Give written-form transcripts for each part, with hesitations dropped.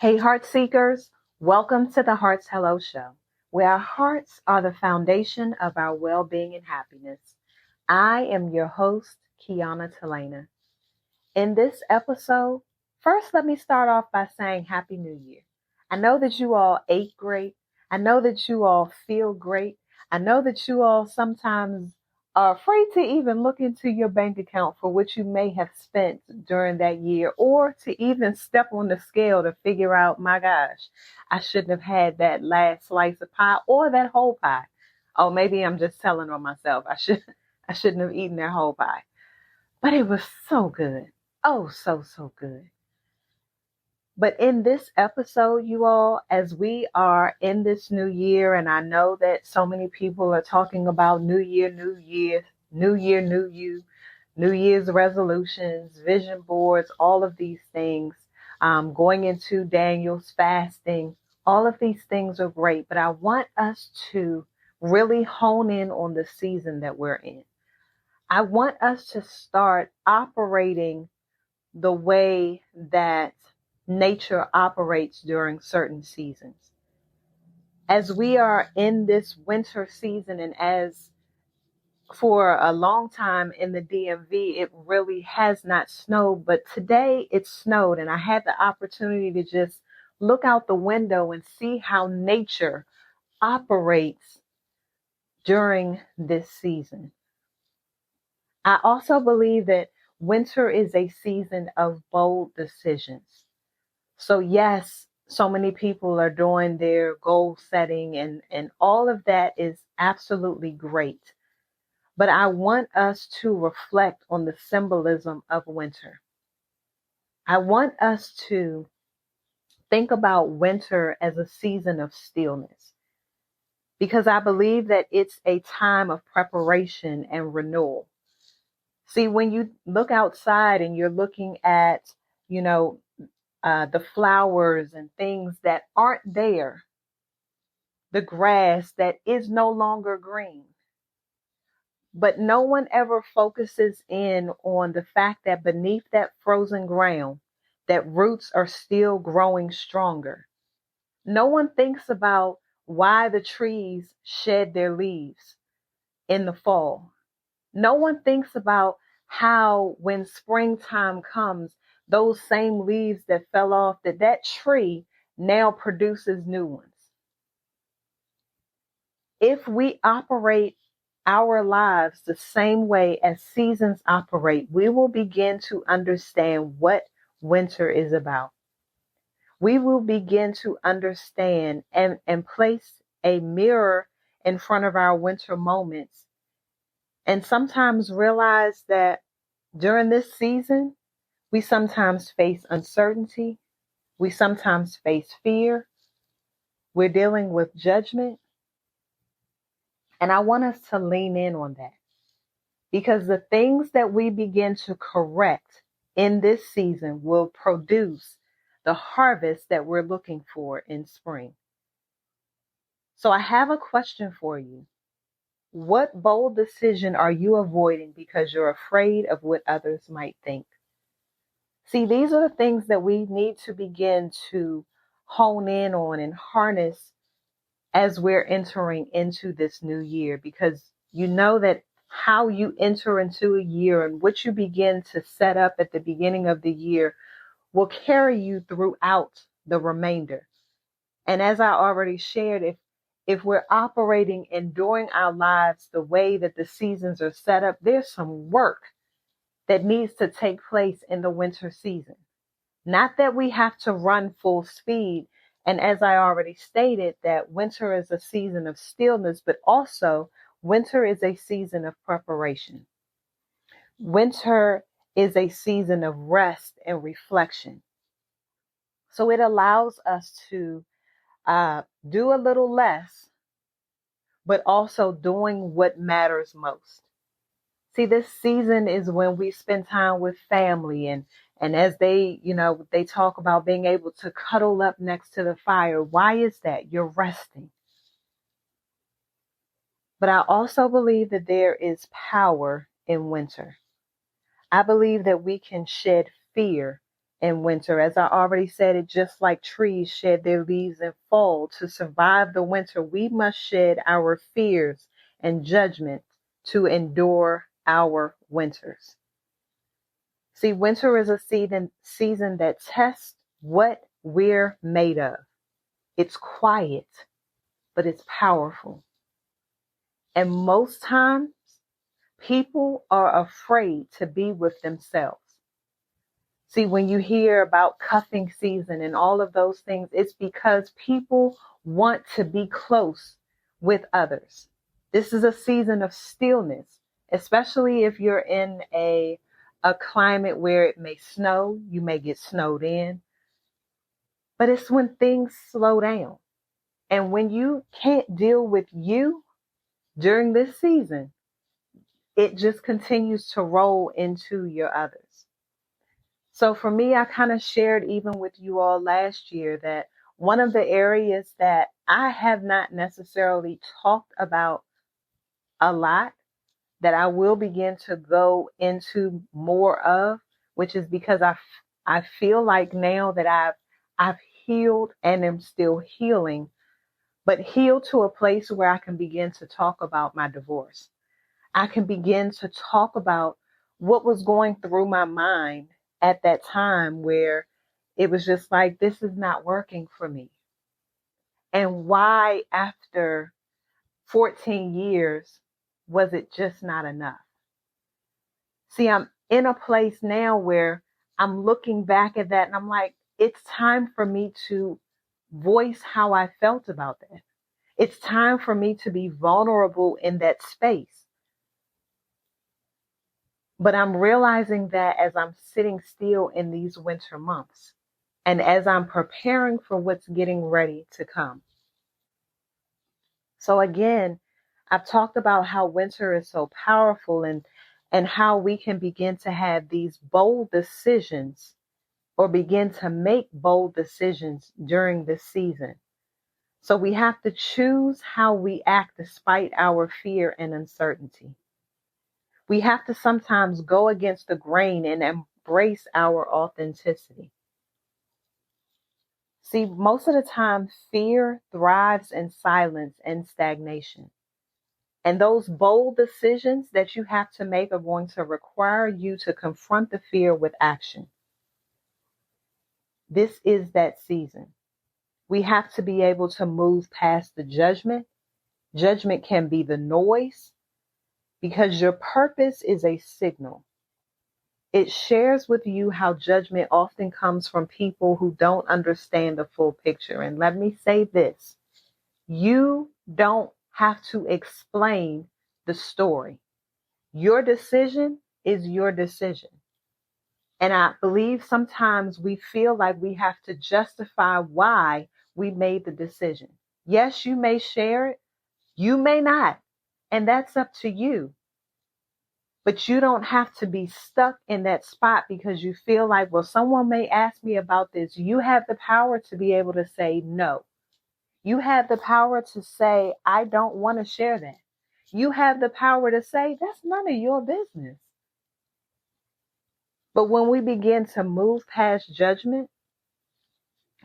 Hey, heart seekers, welcome to the Heart's Hello Show, where our hearts are the foundation of our well being and happiness. I am your host, Keona Talana. In this episode, first let me start off by saying Happy New Year. I know that you all ate great. I know that you all feel great. I know that you all sometimes are afraid to even look into your bank account for what you may have spent during that year, or to even step on the scale to figure out, my gosh, I shouldn't have had that last slice of pie or that whole pie. Oh, maybe I'm just telling on myself. I shouldn't have eaten that whole pie. But it was so good. Oh, so good. But in this episode, you all, as we are in this new year, and I know that so many people are talking about new year, new year, new year, new you, New Year's resolutions, vision boards, all of these things, going into Daniel's fasting, all of these things are great. But I want us to really hone in on the season that we're in. I want us to start operating the way that nature operates during certain seasons. As we are in this winter season, and as for a long time in the DMV, it really has not snowed, but today it snowed, and I had the opportunity to just look out the window and see how nature operates during this season. I also believe that winter is a season of bold decisions. So yes, so many people are doing their goal setting, and all of that is absolutely great. But I want us to reflect on the symbolism of winter. I want us to think about winter as a season of stillness, because I believe that it's a time of preparation and renewal. See, when you look outside and you're looking at, you know, the flowers and things that aren't there, the grass that is no longer green. But no one ever focuses in on the fact that beneath that frozen ground, that roots are still growing stronger. No one thinks about why the trees shed their leaves in the fall. No one thinks about how when springtime comes, those same leaves that fell off, that tree now produces new ones. If we operate our lives the same way as seasons operate, we will begin to understand what winter is about. We will begin to understand and place a mirror in front of our winter moments, and sometimes realize that during this season, we sometimes face uncertainty. We sometimes face fear. We're dealing with judgment. And I want us to lean in on that, because the things that we begin to correct in this season will produce the harvest that we're looking for in spring. So I have a question for you. What bold decision are you avoiding because you're afraid of what others might think? See, these are the things that we need to begin to hone in on and harness as we're entering into this new year, because you know that how you enter into a year and what you begin to set up at the beginning of the year will carry you throughout the remainder. And as I already shared, if we're operating and doing our lives the way that the seasons are set up, there's some work that needs to take place in the winter season. Not that we have to run full speed. And as I already stated, that winter is a season of stillness, but also winter is a season of preparation. Winter is a season of rest and reflection. So it allows us to do a little less, but also doing what matters most. See, this season is when we spend time with family, and as they talk about being able to cuddle up next to the fire. Why is that? You're resting. But I also believe that there is power in winter. I believe that we can shed fear in winter. As I already said, it just like trees shed their leaves in fall. To survive the winter, we must shed our fears and judgment to endure our winters. See, winter is a season that tests what we're made of. It's quiet, but it's powerful. And most times, people are afraid to be with themselves. See, when you hear about cuffing season and all of those things, it's because people want to be close with others. This is a season of stillness, especially if you're in a climate where it may snow, you may get snowed in, but it's when things slow down. And when you can't deal with you during this season, it just continues to roll into your others. So for me, I kind of shared even with you all last year that one of the areas that I have not necessarily talked about a lot, that I will begin to go into more of, which is because I feel like now that I've healed and am still healing, but healed to a place where I can begin to talk about my divorce. I can begin to talk about what was going through my mind at that time where it was just like, this is not working for me. And why, after 14 years, was it just not enough? See, I'm in a place now where I'm looking back at that and I'm like, it's time for me to voice how I felt about that. It's time for me to be vulnerable in that space. But I'm realizing that as I'm sitting still in these winter months and as I'm preparing for what's getting ready to come. So again, I've talked about how winter is so powerful and how we can begin to have these bold decisions or begin to make bold decisions during this season. So we have to choose how we act despite our fear and uncertainty. We have to sometimes go against the grain and embrace our authenticity. See, most of the time, fear thrives in silence and stagnation. And those bold decisions that you have to make are going to require you to confront the fear with action. This is that season. We have to be able to move past the judgment. Judgment can be the noise because your purpose is a signal. It shares with you how judgment often comes from people who don't understand the full picture. And let me say this, you don't have to explain the story. Your decision is your decision. And I believe sometimes we feel like we have to justify why we made the decision. Yes, you may share it. You may not. And that's up to you. But you don't have to be stuck in that spot because you feel like, well, someone may ask me about this. You have the power to be able to say no. You have the power to say, I don't want to share that. You have the power to say, that's none of your business. But when we begin to move past judgment,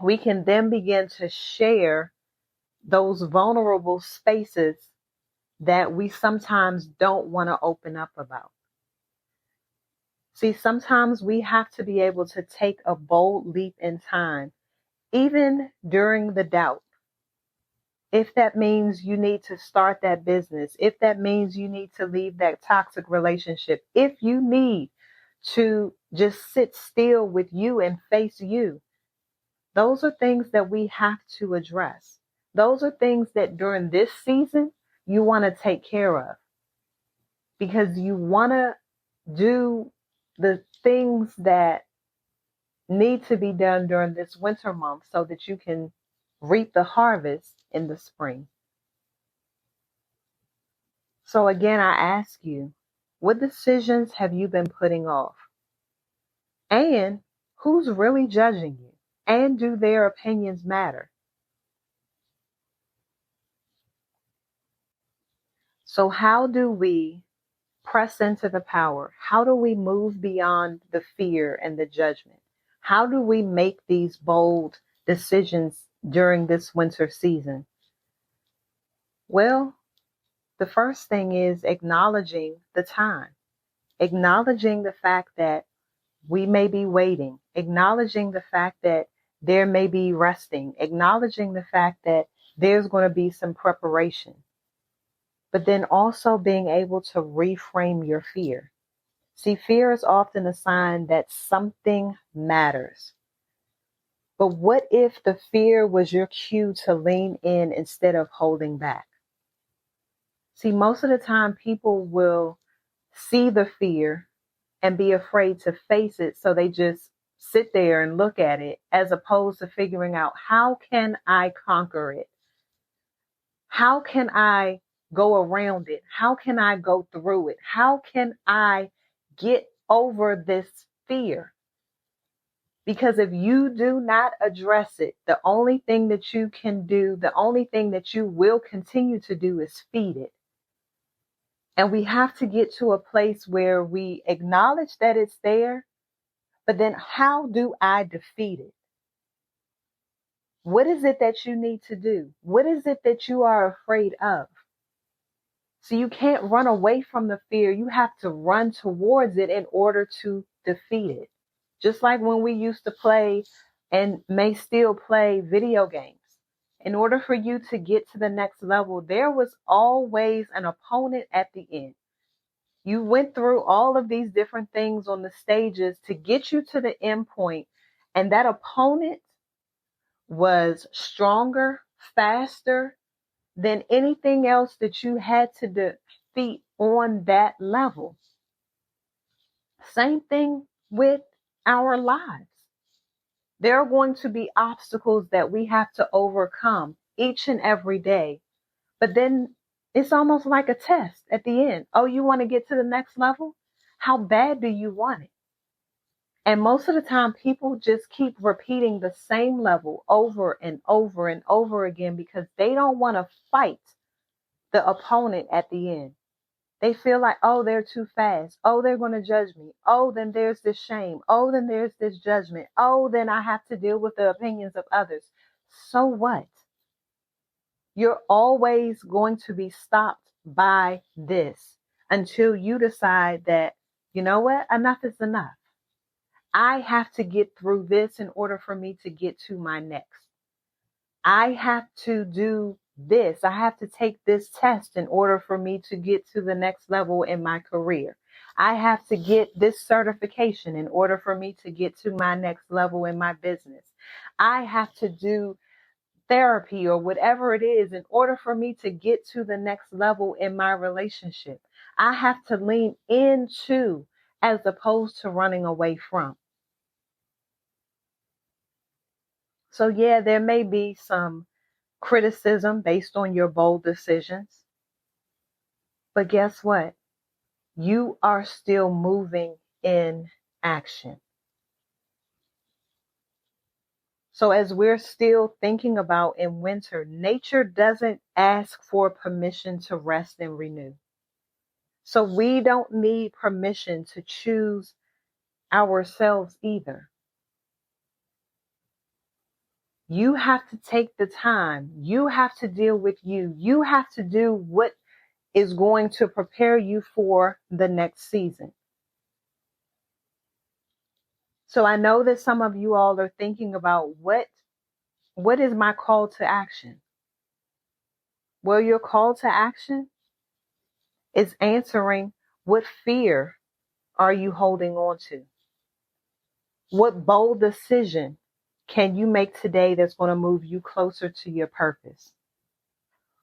we can then begin to share those vulnerable spaces that we sometimes don't want to open up about. See, sometimes we have to be able to take a bold leap in time, even during the doubt. If that means you need to start that business, if that means you need to leave that toxic relationship, if you need to just sit still with you and face you, those are things that we have to address. Those are things that during this season you want to take care of because you want to do the things that need to be done during this winter month so that you can reap the harvest in the spring. So again, I ask you, what decisions have you been putting off? And who's really judging you? And do their opinions matter? So how do we press into the power? How do we move beyond the fear and the judgment? How do we make these bold decisions during this winter season? Well, the first thing is acknowledging the time, acknowledging the fact that we may be waiting, acknowledging the fact that there may be resting, acknowledging the fact that there's going to be some preparation, but then also being able to reframe your fear. See, fear is often a sign that something matters. But what if the fear was your cue to lean in instead of holding back? See, most of the time people will see the fear and be afraid to face it. So they just sit there and look at it as opposed to figuring out, how can I conquer it? How can I go around it? How can I go through it? How can I get over this fear? Because if you do not address it, the only thing that you can do, the only thing that you will continue to do is feed it. And we have to get to a place where we acknowledge that it's there, but then how do I defeat it? What is it that you need to do? What is it that you are afraid of? So you can't run away from the fear. You have to run towards it in order to defeat it. Just like when we used to play and may still play video games. In order for you to get to the next level, there was always an opponent at the end. You went through all of these different things on the stages to get you to the end point, and that opponent was stronger, faster than anything else that you had to defeat on that level. Same thing with our lives. There are going to be obstacles that we have to overcome each and every day. But then it's almost like a test at the end. Oh, you want to get to the next level? How bad do you want it? And most of the time, people just keep repeating the same level over and over and over again because they don't want to fight the opponent at the end. They feel like, oh, they're too fast. Oh, they're going to judge me. Oh, then there's this shame. Oh, then there's this judgment. Oh, then I have to deal with the opinions of others. So what? You're always going to be stopped by this until you decide that, you know what? Enough is enough. I have to get through this in order for me to get to my next. I have to do this. I have to take this test in order for me to get to the next level in my career. I have to get this certification in order for me to get to my next level in my business. I have to do therapy or whatever it is in order for me to get to the next level in my relationship. I have to lean into as opposed to running away from. So yeah, there may be some criticism based on your bold decisions. But guess what? You are still moving in action. So as we're still thinking about in winter, nature doesn't ask for permission to rest and renew. So we don't need permission to choose ourselves either. You have to take the time. You have to deal with you. You have to do what is going to prepare you for the next season. So I know that some of you all are thinking about what is my call to action? Well, your call to action is answering, what fear are you holding on to? What bold decision can you make today that's going to move you closer to your purpose?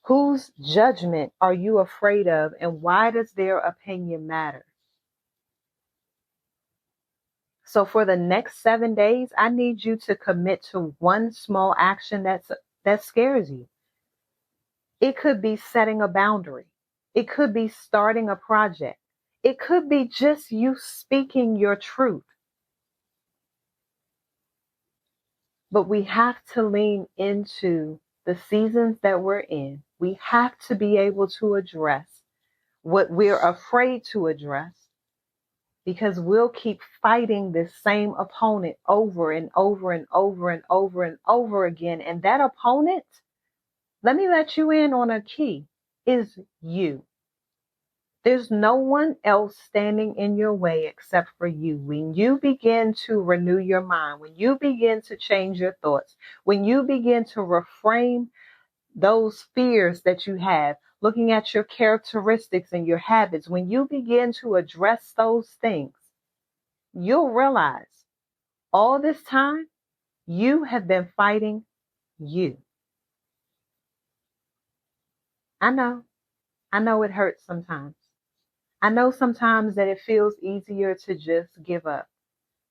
Whose judgment are you afraid of, and why does their opinion matter? So for the next 7 days, I need you to commit to one small action that scares you. It could be setting a boundary. It could be starting a project. It could be just you speaking your truth. But we have to lean into the seasons that we're in. We have to be able to address what we're afraid to address. because we'll keep fighting this same opponent over and over and over and over and over again. And that opponent, let me let you in on a key, is you. There's no one else standing in your way except for you. When you begin to renew your mind, when you begin to change your thoughts, when you begin to reframe those fears that you have, looking at your characteristics and your habits, when you begin to address those things, you'll realize all this time you have been fighting you. I know it hurts sometimes. I know sometimes that it feels easier to just give up.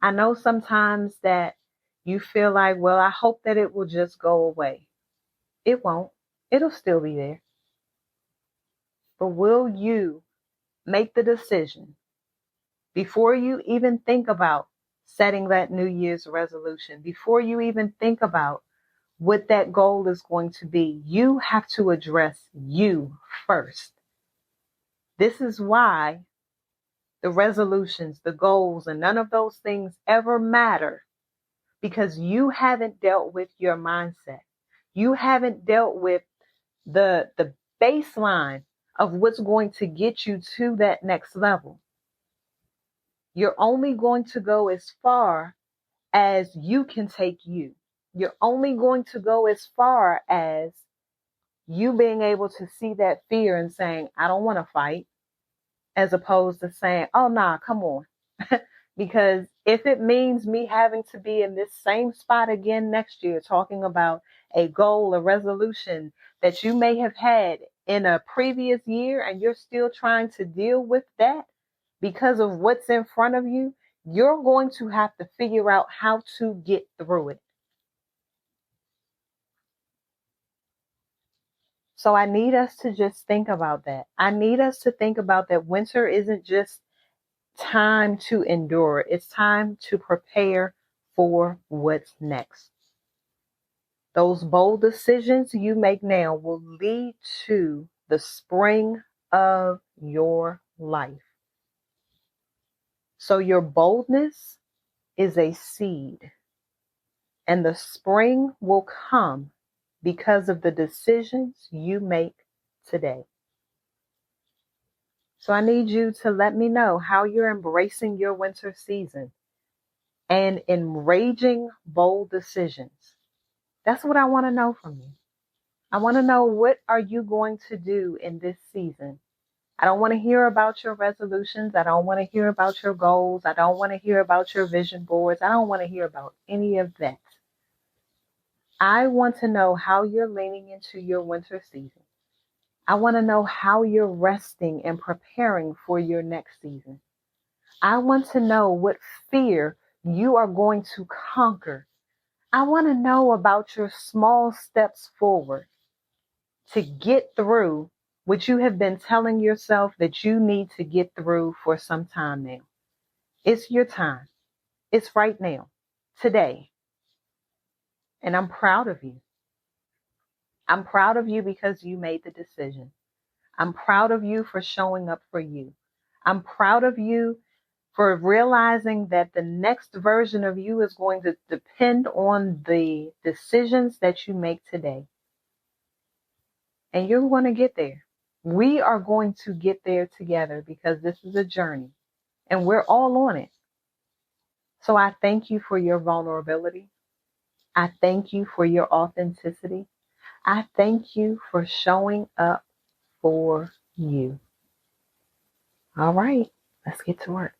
I know sometimes that you feel like, well, I hope that it will just go away. It won't. It'll still be there. But will you make the decision before you even think about setting that New Year's resolution, before you even think about what that goal is going to be? You have to address you first. This is why the resolutions, the goals, and none of those things ever matter, because you haven't dealt with your mindset. You haven't dealt with the baseline of what's going to get you to that next level. You're only going to go as far as you can take you. You're only going to go as far as you being able to see that fear and saying, I don't want to fight, as opposed to saying, oh, nah, come on. Because if it means me having to be in this same spot again next year, talking about a goal, a resolution that you may have had in a previous year, and you're still trying to deal with that because of what's in front of you, you're going to have to figure out how to get through it. So I need us to just think about that. I need us to think about that winter isn't just time to endure. It's time to prepare for what's next. Those bold decisions you make now will lead to the spring of your life. So your boldness is a seed, and the spring will come because of the decisions you make today. So I need you to let me know how you're embracing your winter season and enraging bold decisions. That's what I want to know from you. I want to know, what are you going to do in this season? I don't want to hear about your resolutions. I don't want to hear about your goals. I don't want to hear about your vision boards. I don't want to hear about any of that. I want to know how you're leaning into your winter season. I want to know how you're resting and preparing for your next season. I want to know what fear you are going to conquer. I want to know about your small steps forward to get through what you have been telling yourself that you need to get through for some time now. It's your time. It's right now, today. And I'm proud of you. I'm proud of you because you made the decision. I'm proud of you for showing up for you. I'm proud of you for realizing that the next version of you is going to depend on the decisions that you make today. And you're going to get there. We are going to get there together because this is a journey and we're all on it. So I thank you for your vulnerability. I thank you for your authenticity. I thank you for showing up for you. All right, let's get to work.